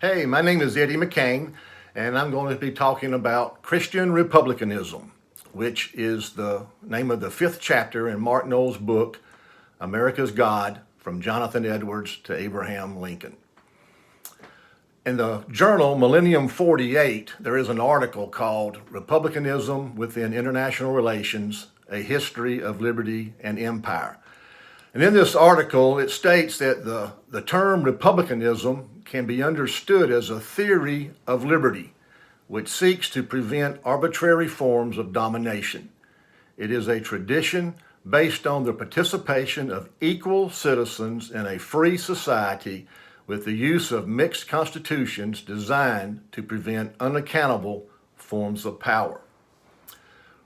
Hey, my name is Eddie McCain, and I'm going to be talking about Christian Republicanism, which is the name of the 5th chapter in Mark Noll's book, America's God, From Jonathan Edwards to Abraham Lincoln. In the journal Millennium 48, there is an article called Republicanism Within International Relations, A History of Liberty and Empire. And in this article, it states that the term republicanism can be understood as a theory of liberty, which seeks to prevent arbitrary forms of domination. It is a tradition based on the participation of equal citizens in a free society with the use of mixed constitutions designed to prevent unaccountable forms of power.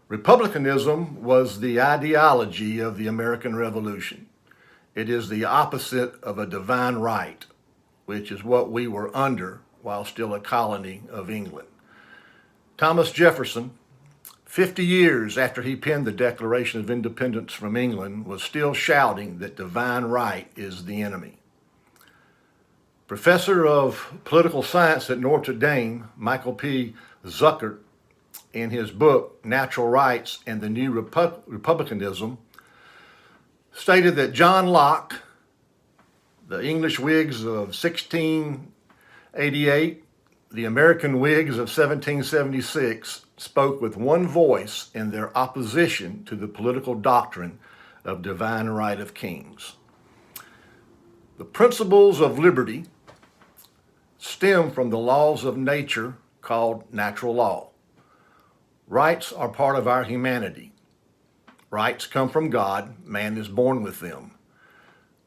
Republicanism was the ideology of the American Revolution. It is the opposite of a divine right, which is what we were under while still a colony of England. Thomas Jefferson, 50 years after he penned the Declaration of Independence from England, was still shouting that divine right is the enemy. Professor of Political Science at Notre Dame, Michael P. Zuckert, in his book, Natural Rights and the New Republicanism, stated that John Locke, the English Whigs of 1688, the American Whigs of 1776, spoke with one voice in their opposition to the political doctrine of divine right of kings. The principles of liberty stem from the laws of nature called natural law. Rights are part of our humanity. Rights come from God, man is born with them.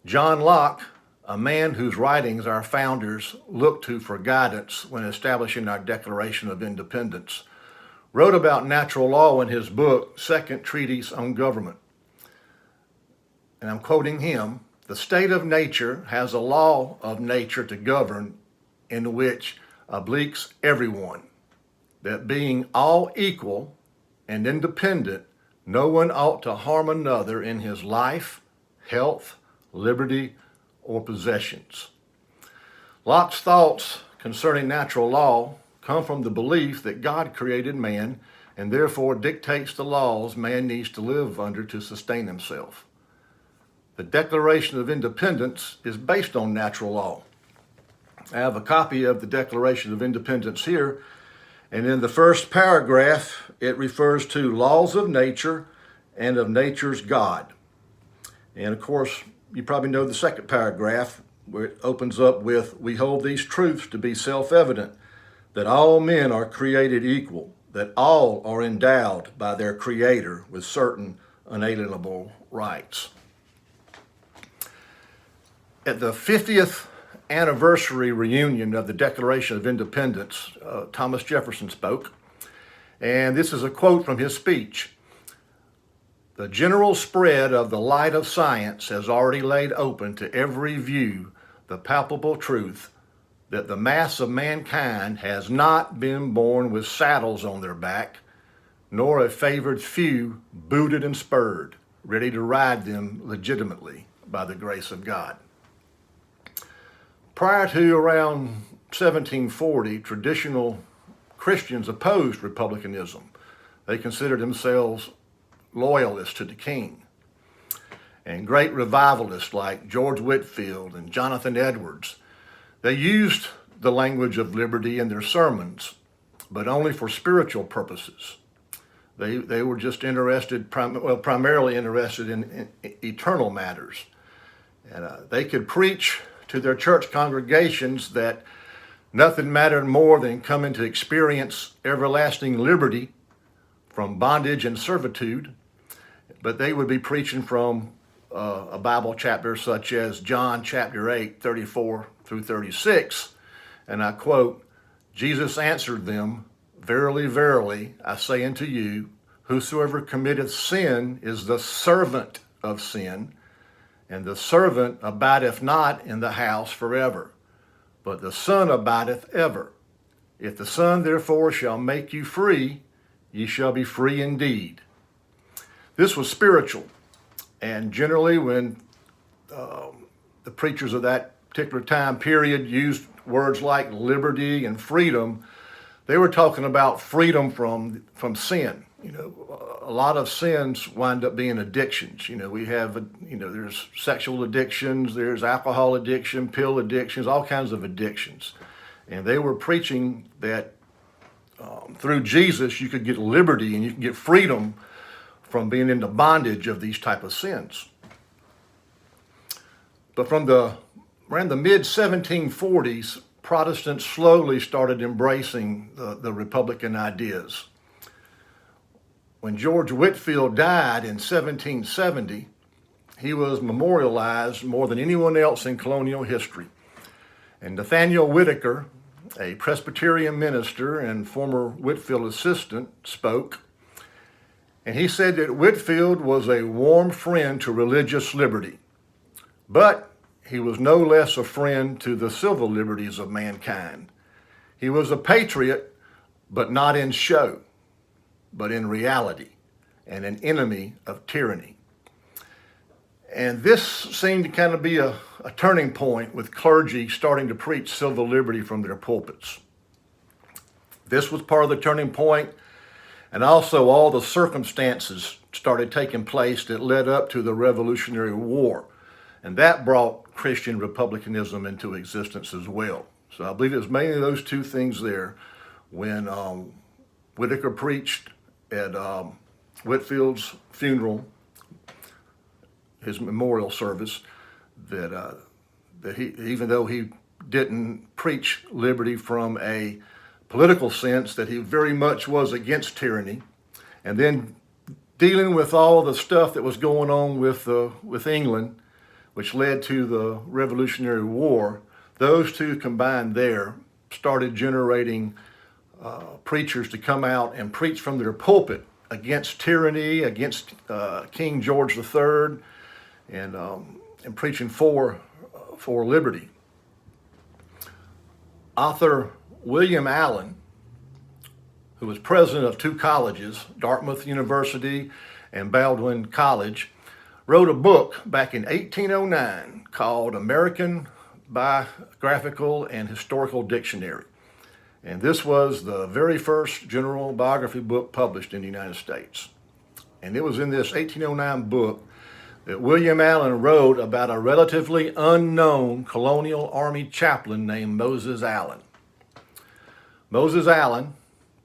John Locke, a man whose writings our founders looked to for guidance when establishing our Declaration of Independence, wrote about natural law in his book, Second Treatise on Government. And I'm quoting him, "The state of nature has a law of nature to govern in which obliques everyone, that being all equal and independent, no one ought to harm another in his life, health, liberty, or possessions." Locke's thoughts concerning natural law come from the belief that God created man and therefore dictates the laws man needs to live under to sustain himself. The Declaration of Independence is based on natural law. I have a copy of the Declaration of Independence here, and in the first paragraph, it refers to laws of nature and of nature's God. And of course, you probably know the second paragraph where it opens up with, "We hold these truths to be self-evident, that all men are created equal, that all are endowed by their Creator with certain unalienable rights." At the 50th anniversary reunion of the Declaration of Independence, Thomas Jefferson spoke, and this is a quote from his speech. "The general spread of the light of science has already laid open to every view the palpable truth that the mass of mankind has not been born with saddles on their back, nor a favored few booted and spurred, ready to ride them legitimately by the grace of God." Prior to around 1740, traditional Christians opposed republicanism. They considered themselves loyalists to the king. And great revivalists like George Whitefield and Jonathan Edwards, they used the language of liberty in their sermons, but only for spiritual purposes. They were just interested, primarily interested in eternal matters. And they could preach to their church congregations that nothing mattered more than coming to experience everlasting liberty from bondage and servitude, but they would be preaching from a Bible chapter such as John chapter 8, 34 through 36, and I quote, "Jesus answered them, Verily, verily, I say unto you, whosoever committeth sin is the servant of sin, and the servant abideth not in the house forever, but the Son abideth ever. If the Son therefore shall make you free, ye shall be free indeed." This was spiritual, and generally when the preachers of that particular time period used words like liberty and freedom, they were talking about freedom from sin. A lot of sins wind up being addictions. We have, there's sexual addictions, there's alcohol addiction, pill addictions, all kinds of addictions. And they were preaching that through Jesus you could get liberty and you can get freedom from being in the bondage of these type of sins. But from around the mid-1740s, Protestants slowly started embracing the Republican ideas. When George Whitefield died in 1770, he was memorialized more than anyone else in colonial history. And Nathaniel Whitaker, a Presbyterian minister and former Whitefield assistant, spoke. And he said that Whitefield was a warm friend to religious liberty, but he was no less a friend to the civil liberties of mankind. He was a patriot, but not in show, but in reality, and an enemy of tyranny. And this seemed to kind of be a turning point with clergy starting to preach civil liberty from their pulpits. This was part of the turning point, and also all the circumstances started taking place that led up to the Revolutionary War. And that brought Christian republicanism into existence as well. So I believe it was mainly those two things there when Whitaker preached at Whitefield's funeral, his memorial service, that he, even though he didn't preach liberty from a political sense, that he very much was against tyranny. And then dealing with all the stuff that was going on with England, which led to the Revolutionary War, those two combined there started generating preachers to come out and preach from their pulpit against tyranny, against King George III, and preaching for liberty. Author William Allen, who was president of two colleges, Dartmouth University and Baldwin College, wrote a book back in 1809 called American Biographical and Historical Dictionary. And this was the very first general biography book published in the United States. And it was in this 1809 book that William Allen wrote about a relatively unknown colonial army chaplain named Moses Allen. Moses Allen,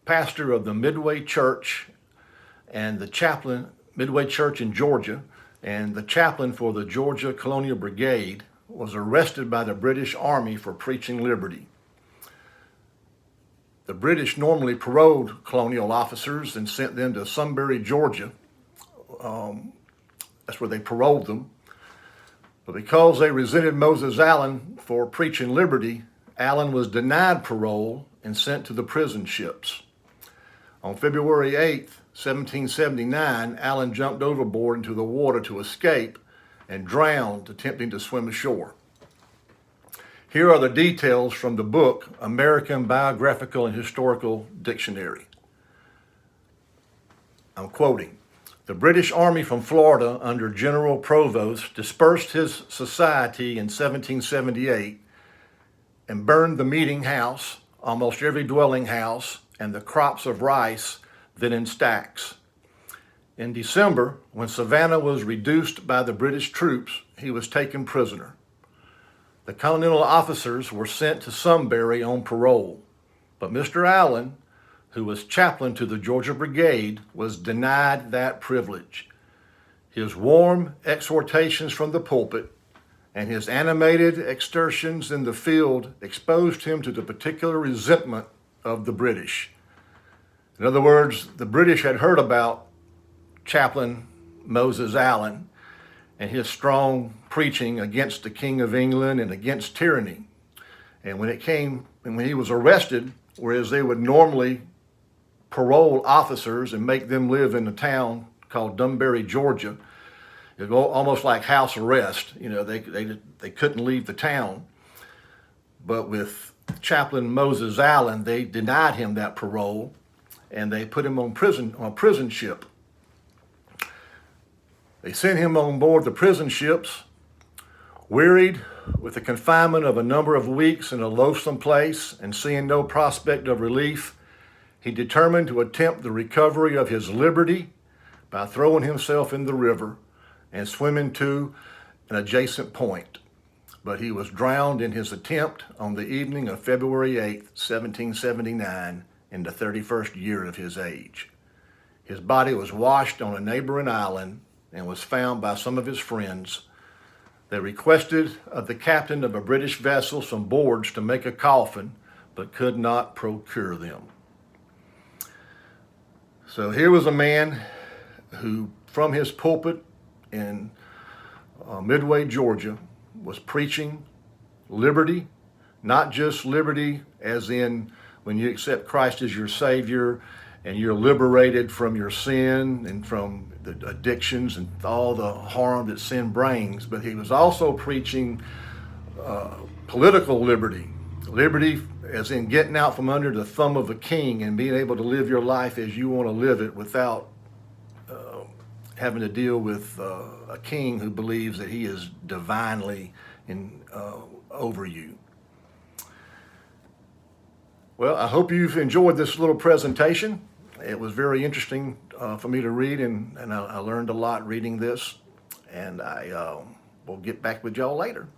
pastor of the Midway Church and the chaplain, Midway Church in Georgia, and the chaplain for the Georgia Colonial Brigade, was arrested by the British Army for preaching liberty. The British normally paroled colonial officers and sent them to Sunbury, Georgia. That's where they paroled them. But because they resented Moses Allen for preaching liberty, Allen was denied parole and sent to the prison ships. On February 8th, 1779, Allen jumped overboard into the water to escape and drowned attempting to swim ashore. Here are the details from the book, American Biographical and Historical Dictionary. I'm quoting, "The British Army from Florida under General Provost dispersed his society in 1778 and burned the meeting house, almost every dwelling house, and the crops of rice then in stacks. In December, when Savannah was reduced by the British troops, he was taken prisoner. The Continental officers were sent to Sunbury on parole, but Mr. Allen, who was chaplain to the Georgia Brigade, was denied that privilege. His warm exhortations from the pulpit and his animated exertions in the field exposed him to the particular resentment of the British." In other words, the British had heard about Chaplain Moses Allen and his strong preaching against the King of England and against tyranny. And when he was arrested, whereas they would normally parole officers and make them live in a town called Dunbury, Georgia, it was almost like house arrest. They couldn't leave the town. But with Chaplain Moses Allen, they denied him that parole, and they put him on a prison ship. They sent him on board the prison ships, wearied with the confinement of a number of weeks in a loathsome place and seeing no prospect of relief, he determined to attempt the recovery of his liberty by throwing himself in the river and swimming to an adjacent point. But he was drowned in his attempt on the evening of February 8th, 1779, in the 31st year of his age. His body was washed on a neighboring island and was found by some of his friends. They requested of the captain of a British vessel some boards to make a coffin, but could not procure them. So here was a man who, from his pulpit in Midway, Georgia, was preaching liberty, not just liberty as in when you accept Christ as your Savior and you're liberated from your sin and from the addictions and all the harm that sin brings, but he was also preaching political liberty. Liberty as in getting out from under the thumb of a king and being able to live your life as you want to live it without having to deal with a king who believes that he is divinely over you. Well, I hope you've enjoyed this little presentation. It was very interesting for me to read, and I learned a lot reading this, and I will get back with y'all later.